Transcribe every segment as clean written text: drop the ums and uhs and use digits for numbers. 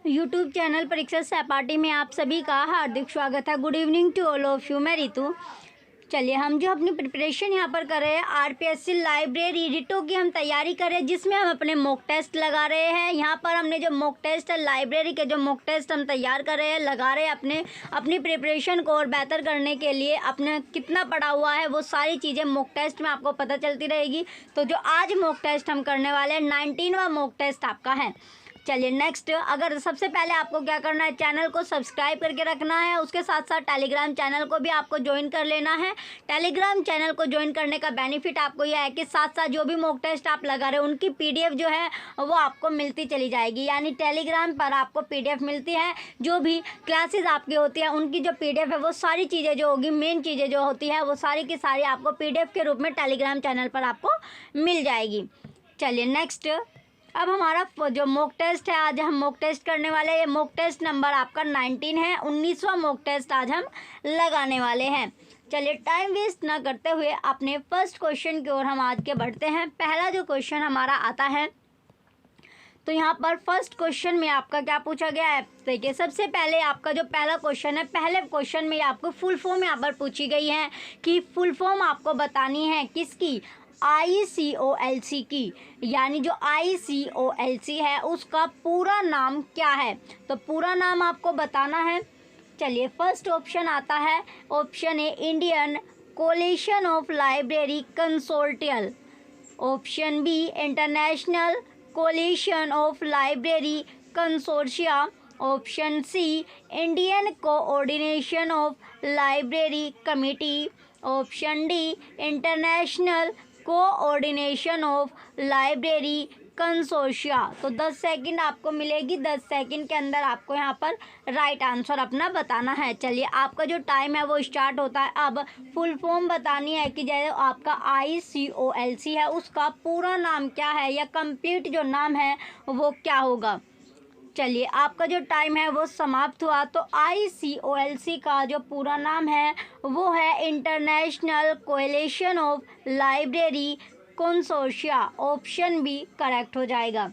YouTube channel परीक्षा सहपाठी में आप सभी का हार्दिक स्वागत है। Good evening to all of you. मैं रितु। चलिए हम जो अपनी प्रिपरेशन यहाँ पर कर रहे हैं आरपीएससी लाइब्रेरी रिटो की हम तैयारी कर रहे हैं, जिसमें हम अपने मॉक टेस्ट लगा रहे हैं। यहाँ पर हमने जो मॉक टेस्ट है लाइब्रेरी के जो मॉक टेस्ट हम तैयार कर रहे हैं, लगा रहे हैं अपनी प्रिपरेशन को और बेहतर करने के लिए। अपने कितना पढ़ा हुआ है वो सारी चीज़ें मॉक टेस्ट में आपको पता चलती रहेगी। तो जो आज मॉक टेस्ट हम करने वाले हैं 19वां मॉक टेस्ट आपका है। चलिए नेक्स्ट, अगर सबसे पहले आपको क्या करना है, चैनल को सब्सक्राइब करके रखना है। उसके साथ साथ टेलीग्राम चैनल को भी आपको ज्वाइन कर लेना है। टेलीग्राम चैनल को ज्वाइन करने का बेनिफिट आपको यह है कि साथ साथ जो भी मॉक टेस्ट आप लगा रहे हो उनकी पीडीएफ जो है वो आपको मिलती चली जाएगी। यानी टेलीग्राम पर आपको पीडीएफ मिलती है, जो भी क्लासेस आपकी होती है उनकी जो पीडीएफ है वो सारी चीज़ें जो होगी, मेन चीज़ें जो होती है वो सारी की सारी आपको पीडीएफ के रूप में टेलीग्राम चैनल पर आपको मिल जाएगी। चलिए नेक्स्ट, अब हमारा जो मॉक टेस्ट है आज हम मॉक टेस्ट करने वाले हैं। ये मॉक टेस्ट नंबर आपका 19 है। 19वां मॉक टेस्ट आज हम लगाने वाले हैं। चलिए टाइम वेस्ट ना करते हुए अपने फर्स्ट क्वेश्चन की ओर हम आज के बढ़ते हैं। पहला जो क्वेश्चन हमारा आता है, तो यहाँ पर फर्स्ट क्वेश्चन में आपका क्या पूछा गया है। देखिए सबसे पहले आपका जो पहला क्वेश्चन है, पहले क्वेश्चन में आपको फुल फॉर्म यहाँ पर पूछी गई है कि फुल फॉर्म आपको बतानी है किसकी, ICOLC की। यानी जो ICOLC है उसका पूरा नाम क्या है, तो पूरा नाम आपको बताना है। चलिए फर्स्ट ऑप्शन आता है, option A Indian coalition of library consortial, option B international coalition of library consortia, option C Indian coordination of library committee, option D international coordination of library consortia. तो 10 सेकंड आपको मिलेगी। 10 second के अंदर आपको यहाँ पर राइट आंसर अपना बताना है। चलिए आपका जो टाइम है वो स्टार्ट होता है। अब फुल फॉर्म बतानी है कि जैसे आपका ICOLC है उसका पूरा नाम क्या है या कंप्लीट जो नाम है वो क्या होगा। चलिए आपका जो टाइम है वो समाप्त हुआ। तो ICOLC का जो पूरा नाम है वो है international coalition of library consortia. Option B correct हो जाएगा।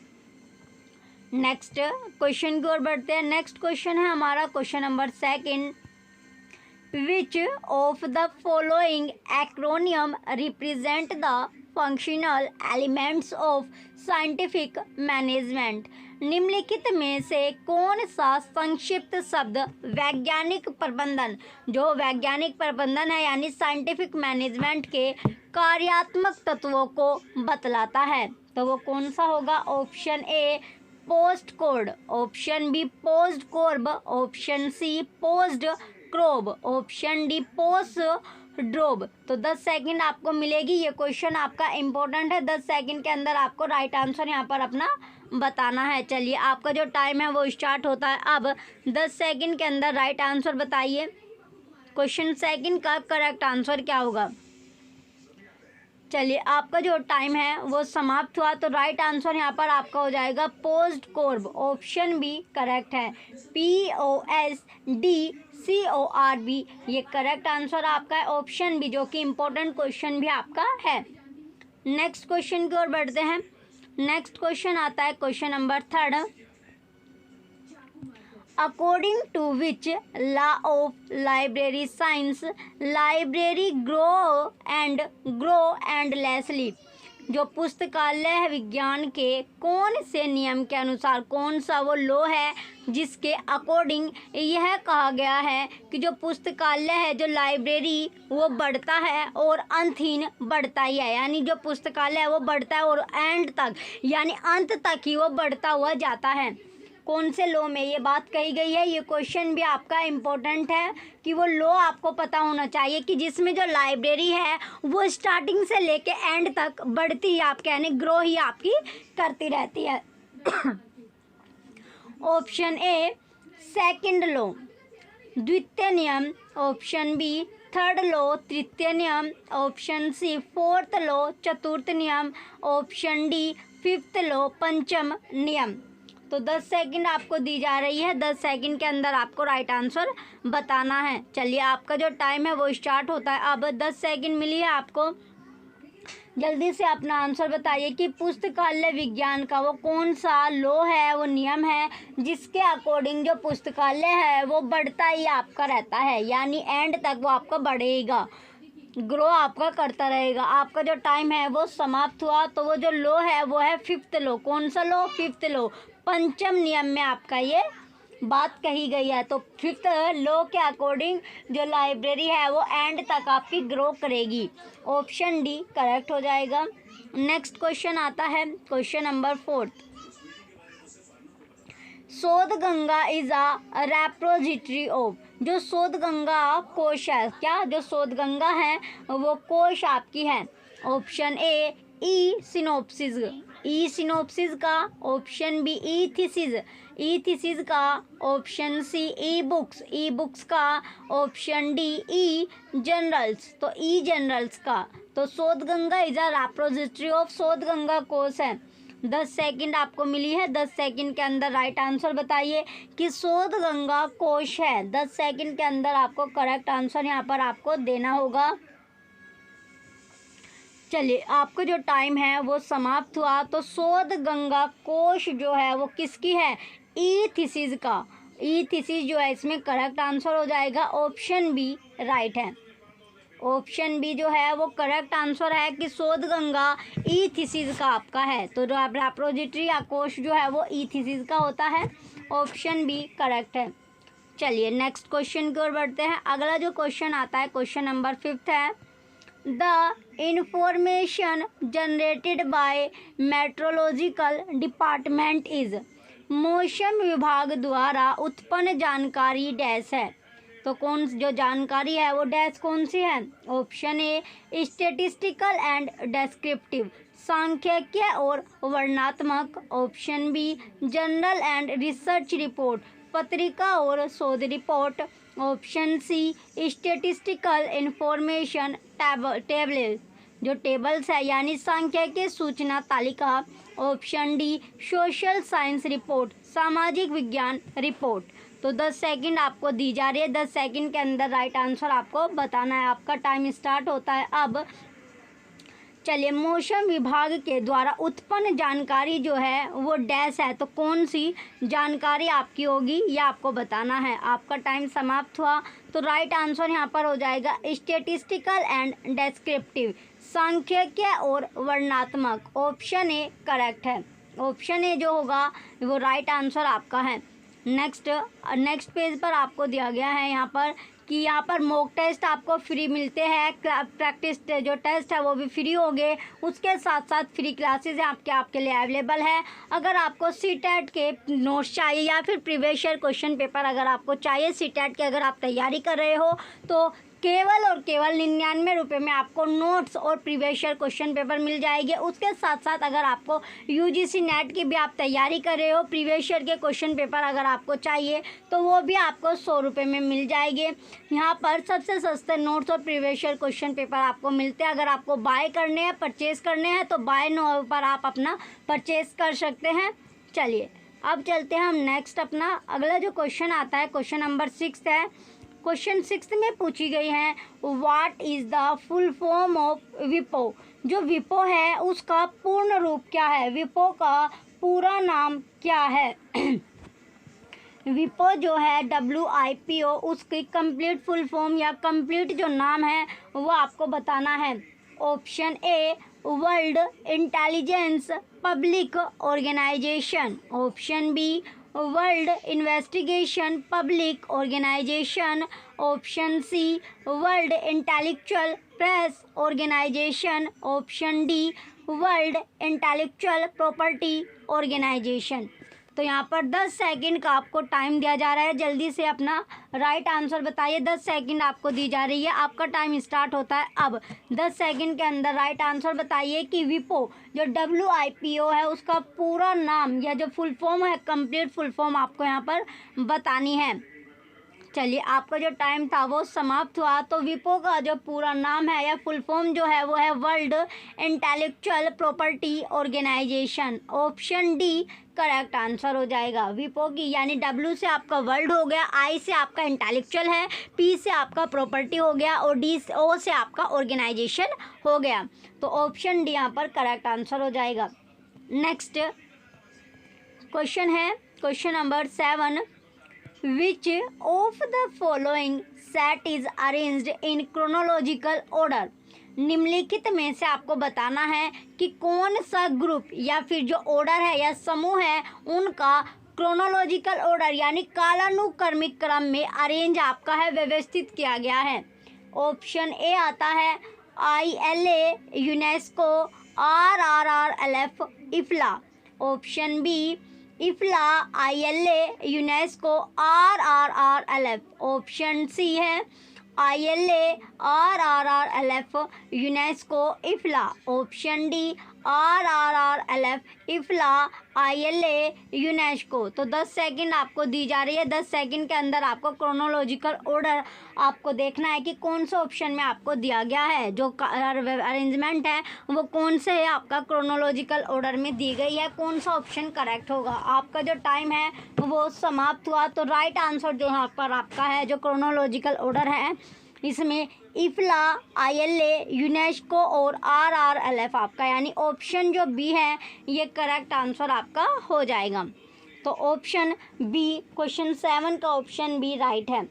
नेक्स्ट क्वेश्चन की ओर बढ़ते हैं। नेक्स्ट क्वेश्चन है हमारा question number second, which of the following acromion represent the functional elements of scientific management. निम्नलिखित में से कौन सा संक्षिप्त शब्द वैज्ञानिक प्रबंधन, जो वैज्ञानिक प्रबंधन है यानी साइंटिफिक मैनेजमेंट के कार्यात्मक तत्वों को बतलाता है, तो वो कौन सा होगा। Option A post code, option B post corb, option C post crob, option D post drob. तो 10 सेकंड आपको मिलेगी। ये क्वेश्चन आपका इम्पोर्टेंट है। 10 सेकंड के अंदर आपको राइट आंसर यहाँ पर अपना बताना है। चलिए आपका जो टाइम है वो स्टार्ट होता है। अब 10 सेकंड के अंदर राइट आंसर बताइए। क्वेश्चन सेकंड का करेक्ट आंसर क्या होगा। चलिए आपका जो टाइम है वो समाप्त हुआ। तो राइट आंसर यहाँ पर आपका हो जाएगा post corb. Option B correct है, POSDCORB ये करेक्ट आंसर आपका है। ऑप्शन बी जो कि इम्पोर्टेंट क्वेश्चन भी आपका है। नेक्स्ट क्वेश्चन की ओर बढ़ते हैं। नेक्स्ट क्वेश्चन आता है question number third, according to which law of library science library grow endlessly. जो पुस्तकालय विज्ञान के कौन से नियम के अनुसार, कौन सा वो लॉ है जिसके अकॉर्डिंग यह कहा गया है कि जो पुस्तकालय है, जो लाइब्रेरी वो बढ़ता है और अंतहीन बढ़ता ही है। यानी जो पुस्तकालय है वो बढ़ता है और एंड तक यानी अंत तक ही वो बढ़ता हुआ जाता है। कौन से लॉ में ये बात कही गई है। ये क्वेश्चन भी आपका इम्पोर्टेंट है कि वो लॉ आपको पता होना चाहिए कि जिसमें जो लाइब्रेरी है वो स्टार्टिंग से लेके एंड तक बढ़ती ही आपके यानी ग्रो ही आपकी करती रहती है। ऑप्शन ए सेकंड लॉ द्वितीय नियम, ऑप्शन बी थर्ड लॉ तृतीय नियम, ऑप्शन सी फोर्थ लॉ चतुर्थ नियम, ऑप्शन डी फिफ्थ लॉ पंचम नियम। तो 10 सेकंड आपको दी जा रही है। 10 सेकंड के अंदर आपको राइट आंसर बताना है। चलिए आपका जो टाइम है वो स्टार्ट होता है। अब 10 सेकंड मिली है आपको। जल्दी से अपना आंसर बताइए कि पुस्तकालय विज्ञान का वो कौन सा लॉ है, वो नियम है जिसके अकॉर्डिंग जो पुस्तकालय है वो बढ़ता ही आपका रहता है, यानी एंड तक वो आपका बढ़ेगा, ग्रो आपका करता रहेगा। आपका जो टाइम है वो समाप्त हुआ। तो वो जो लॉ है वो है फिफ्थ लॉ। कौन सा लॉ? फिफ्थ लॉ, पंचम नियम में आपका ये बात कही गई है। तो फिफ्थ लॉ के अकॉर्डिंग जो लाइब्रेरी है वो एंड तक आपकी ग्रो करेगी। ऑप्शन डी करेक्ट हो जाएगा। नेक्स्ट क्वेश्चन आता है क्वेश्चन नंबर 4। शोध Ganga is a repository of, जो शोध गंगा कोश है, क्या जो शोध गंगा है वो कोश आपकी है। Option A e synopsis, e synopsis का। Option B e thesis, e thesis का। Option C e books, e books का। ऑप्शन डी ई जनरल्स, तो ई जनरल्स का। तो Shodhganga is a repository of, Shodhganga कोश है। 10 सेकंड आपको मिली है, 10 सेकंड के अंदर राइट आंसर बताइए कि शोध गंगा कोश है। 10 सेकंड के अंदर आपको करेक्ट आंसर यहाँ पर आपको देना होगा। चलिए, आपको जो टाइम है वो समाप्त हुआ। तो शोध गंगा कोश जो है वो किसकी है? ई थीसिस का। ई थीसिस जो है इसमें करेक्ट आंसर हो जाएगा। ऑप्शन बी राइट है। ऑप्शन बी जो है वो करेक्ट आंसर है कि शोध गंगा ई थीसिस का आपका है। तो जो रेपोजिटरी या कोश जो है वो ई थीसिस का होता है। ऑप्शन बी करेक्ट है। चलिए नेक्स्ट क्वेश्चन की ओर बढ़ते हैं। अगला जो क्वेश्चन आता है क्वेश्चन नंबर 5 है। The information generated by meteorological department is, मौसम विभाग द्वारा उत्पन्न जानकारी डैश है। तो कौन जो जानकारी है वो डैश कौन सी है? Option A statistical and descriptive, सांख्यिकीय और वर्णनात्मक। Option B journal and research report, पत्रिका और शोध report. Option C statistical information table, जो टेबल्स है यानी सांख्यिकीय सूचना तालिका। Option D social science report, सामाजिक विज्ञान रिपोर्ट। तो 10 सेकंड आपको दी जा रही है, 10 सेकंड के अंदर राइट आंसर आपको बताना है। आपका टाइम स्टार्ट होता है अब। चलिए, मौसम विभाग के द्वारा उत्पन्न जानकारी जो है वो डैश है। तो कौन सी जानकारी आपकी होगी ये आपको बताना है। आपका टाइम समाप्त हुआ। तो राइट आंसर यहाँ पर हो जाएगा स्टेटिस्टिकल एंड डेस्क्रिप्टिव, सांख्यिकीय और वर्णनात्मक। ऑप्शन ए करेक्ट है। ऑप्शन ए जो होगा वो राइट आंसर आपका है। नेक्स्ट पेज पर आपको दिया गया है यहाँ पर कि यहाँ पर मॉक टेस्ट आपको फ्री मिलते हैं। प्रैक्टिस जो टेस्ट है वो भी फ्री होंगे। उसके साथ साथ फ्री क्लासेस आपके लिए अवेलेबल है। अगर आपको सीटेट के नोट्स चाहिए या फिर प्रीवियस ईयर क्वेश्चन पेपर अगर आपको चाहिए सीटेट के, अगर आप तैयारी कर रहे हो तो केवल और केवल 99 रुपये में आपको नोट्स और प्रीवियस ईयर क्वेश्चन पेपर मिल जाएंगे। उसके साथ साथ अगर आपको यूजीसी नेट की भी आप तैयारी कर रहे हो, प्रीवियस ईयर के क्वेश्चन पेपर अगर आपको चाहिए तो वो भी आपको 100 रुपये में मिल जाएंगे। यहाँ पर सबसे सस्ते नोट्स और प्रीवियस ईयर क्वेश्चन पेपर आपको मिलते हैं। अगर आपको बाय करने हैं, परचेज़ करने हैं तो बाय नो पर आप अपना परचेज़ कर सकते हैं। चलिए अब चलते हैं हम नेक्स्ट अपना अगला जो क्वेश्चन आता है क्वेश्चन नंबर 6 है। क्वेश्चन 6 में पूछी गई है what is the full form of विपो, जो विपो है उसका पूर्ण रूप क्या है? विपो का पूरा नाम क्या है? विपो जो है WIPO, उसकी कंप्लीट फुल फॉर्म या कंप्लीट जो नाम है वो आपको बताना है। Option A world intelligence public organisation. Option B world investigation public organisation. Option C world intellectual press organisation. Option D world intellectual property organisation. तो यहाँ पर 10 सेकंड का आपको टाइम दिया जा रहा है। जल्दी से अपना राइट आंसर बताइए। 10 सेकंड आपको दी जा रही है। आपका टाइम स्टार्ट होता है अब। 10 सेकंड के अंदर राइट आंसर बताइए कि विपो जो WIPO है उसका पूरा नाम या जो फुल फॉर्म है, कंप्लीट फुल फॉर्म आपको यहाँ पर बतानी है। चलिए, आपका जो टाइम था वो समाप्त हुआ। तो विपो का जो पूरा नाम है या फुल फॉर्म जो है वो है world intellectual property organisation. Option D correct answer हो जाएगा। विपो की यानी डब्ल्यू से आपका वर्ल्ड हो गया, आई से आपका इंटेलेक्चुअल है, पी से आपका प्रॉपर्टी हो गया और डी ओ से आपका ऑर्गेनाइजेशन हो गया। तो ऑप्शन डी यहाँ पर करेक्ट आंसर हो जाएगा। नेक्स्ट क्वेश्चन है question number 7। Which of the following set is arranged in chronological order? निम्नलिखित में से आपको बताना है कि कौन सा ग्रुप या फिर जो ऑर्डर है या समूह है उनका क्रोनोलॉजिकल ऑर्डर यानी कालानुक्रमिक क्रम में अरेंज आपका है, व्यवस्थित किया गया है। ऑप्शन ए आता है ILA UNESCO, RRRLF IFLA. Option B IFLA, ILA UNESCO, RRRLF। Option C है ILA, RRRLF UNESCO IFLA. Option D RRRLF IFLA, ILA UNESCO. तो 10 सेकंड आपको दी जा रही है। 10 सेकंड के अंदर आपको क्रोनोलॉजिकल ऑर्डर आपको देखना है कि कौन सा ऑप्शन में आपको दिया गया है, जो अरेंजमेंट है वो कौन से है आपका क्रोनोलॉजिकल ऑर्डर में दी गई है, कौन सा ऑप्शन करेक्ट होगा। आपका जो टाइम है वो समाप्त हुआ। तो राइट आंसर जो यहाँ पर आपका है जो क्रोनोलॉजिकल ऑर्डर है इसमें इफ्ला, ILA यूनेस्को और RRLF आपका यानी ऑप्शन जो बी है ये करेक्ट आंसर आपका हो जाएगा। तो ऑप्शन बी, क्वेश्चन 7 का ऑप्शन बी राइट है।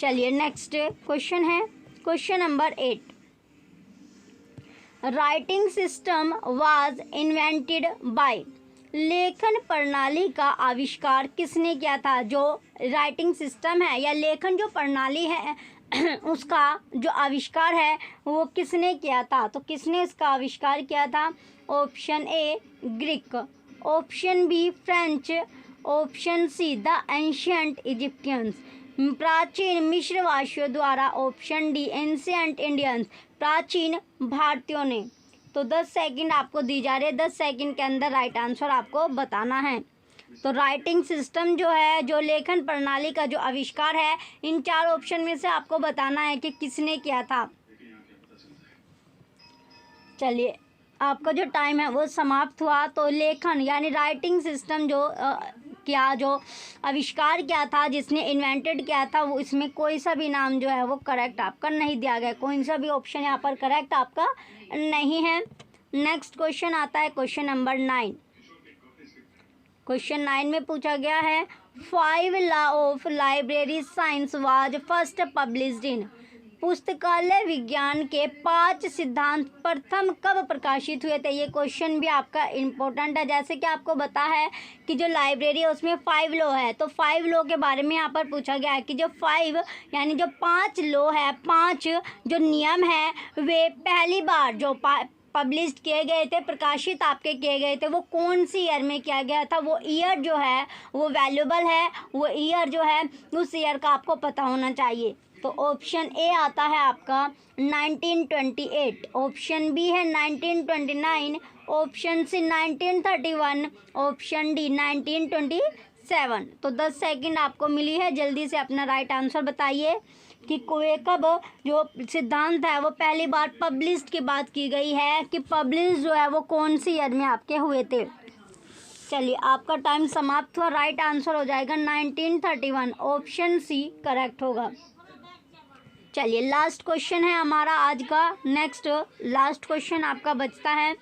चलिए नेक्स्ट क्वेश्चन है question number 8। Writing system was invented by. लेखन प्रणाली का आविष्कार किसने किया था। जो राइटिंग सिस्टम है या लेखन जो प्रणाली है उसका जो आविष्कार है वो किसने किया था। तो किसने इसका आविष्कार किया था। Option A Greek, option B French, option C the ancient Egyptians, प्राचीन मिस्रवासियों द्वारा, ऑप्शन डी एंशियंट इंडियंस, प्राचीन भारतीयों ने। तो 10 सेकंड आपको दी जा रही है। 10 सेकंड के अंदर राइट आंसर आपको बताना है। तो राइटिंग सिस्टम जो है, जो लेखन प्रणाली का जो आविष्कार है, इन 4 ऑप्शन में से आपको बताना है कि किसने किया था। चलिए, आपका जो टाइम है वो समाप्त हुआ। तो लेखन यानी राइटिंग सिस्टम जो जो आविष्कार किया था, जिसने इन्वेंटेड किया था, वो इसमें कोई सा भी नाम जो है वो करेक्ट आपका नहीं दिया गया। कोई सा भी ऑप्शन यहाँ पर करेक्ट आपका नहीं है। नेक्स्ट क्वेश्चन आता है क्वेश्चन नंबर 9। क्वेश्चन 9 में पूछा गया है 5 law of library science was first published in. पुस्तकालय विज्ञान के 5 सिद्धांत प्रथम कब प्रकाशित हुए थे। ये क्वेश्चन भी आपका इम्पोर्टेंट है। जैसे कि आपको पता है कि जो लाइब्रेरी है उसमें 5 लॉ है, तो 5 लॉ के बारे में यहाँ पर पूछा गया है कि जो 5 यानी जो 5 लॉ है, 5 जो नियम है, वे पहली बार जो पब्लिश किए गए थे, प्रकाशित आपके किए गए थे, वो कौन सी ईयर में किया गया था। वो ईयर जो है वो वैल्यूबल है, वो ईयर जो है उस ईयर का आपको पता होना चाहिए। तो ऑप्शन ए आता है आपका 1928, ऑप्शन बी है 1929, ऑप्शन सी 1931, ऑप्शन डी 1927। तो 10 सेकंड आपको मिली है। जल्दी से अपना राइट आंसर बताइए कि कोई कब जो सिद्धांत है वो पहली बार पब्लिश की बात की गई है, कि पब्लिश जो है वो कौन सी ईयर में आपके हुए थे। चलिए, आपका टाइम समाप्त हुआ। राइट आंसर हो जाएगा 1931, ऑप्शन सी करेक्ट होगा। चलिए, लास्ट क्वेश्चन है हमारा आज का। नेक्स्ट लास्ट क्वेश्चन आपका बचता है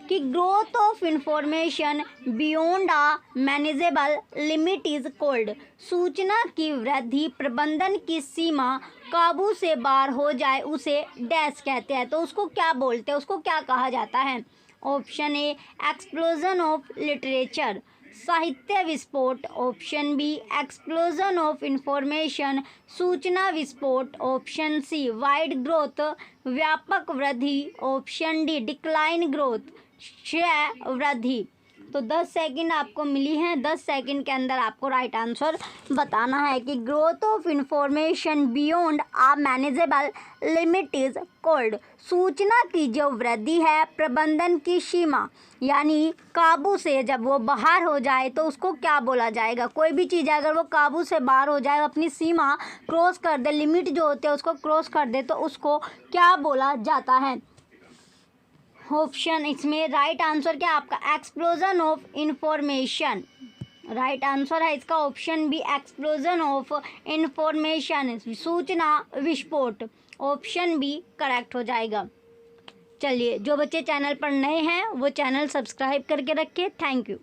कि growth of information beyond a manageable limit is called. सूचना की वृद्धि प्रबंधन की सीमा काबू से बाहर हो जाए उसे डैश कहते हैं। तो उसको क्या बोलते हैं, उसको क्या कहा जाता है। Option A explosion of literature, साहित्य विस्फोट, option B explosion of information, सूचना विस्फोट, ऑप्शन सी वाइड ग्रोथ, व्यापक वृद्धि, ऑप्शन डी डिक्लाइन ग्रोथ, क्षय वृद्धि। तो 10 सेकंड आपको मिली हैं। 10 सेकंड के अंदर आपको राइट आंसर बताना है कि growth of information beyond a manageable limit is called. सूचना की जो वृद्धि है प्रबंधन की सीमा यानी काबू से जब वो बाहर हो जाए तो उसको क्या बोला जाएगा। कोई भी चीज़ अगर वो काबू से बाहर हो जाए, अपनी सीमा क्रॉस कर दे, लिमिट जो होते हैं उसको क्रॉस कर दे, तो उसको क्या बोला जाता है। ऑप्शन इसमें राइट आंसर क्या आपका, explosion of information. Right answer है इसका option B, explosion of information, सूचना विस्फोट। ऑप्शन बी करेक्ट हो जाएगा। चलिए, जो बच्चे चैनल पर नए हैं वो चैनल सब्सक्राइब करके रखें। Thank you.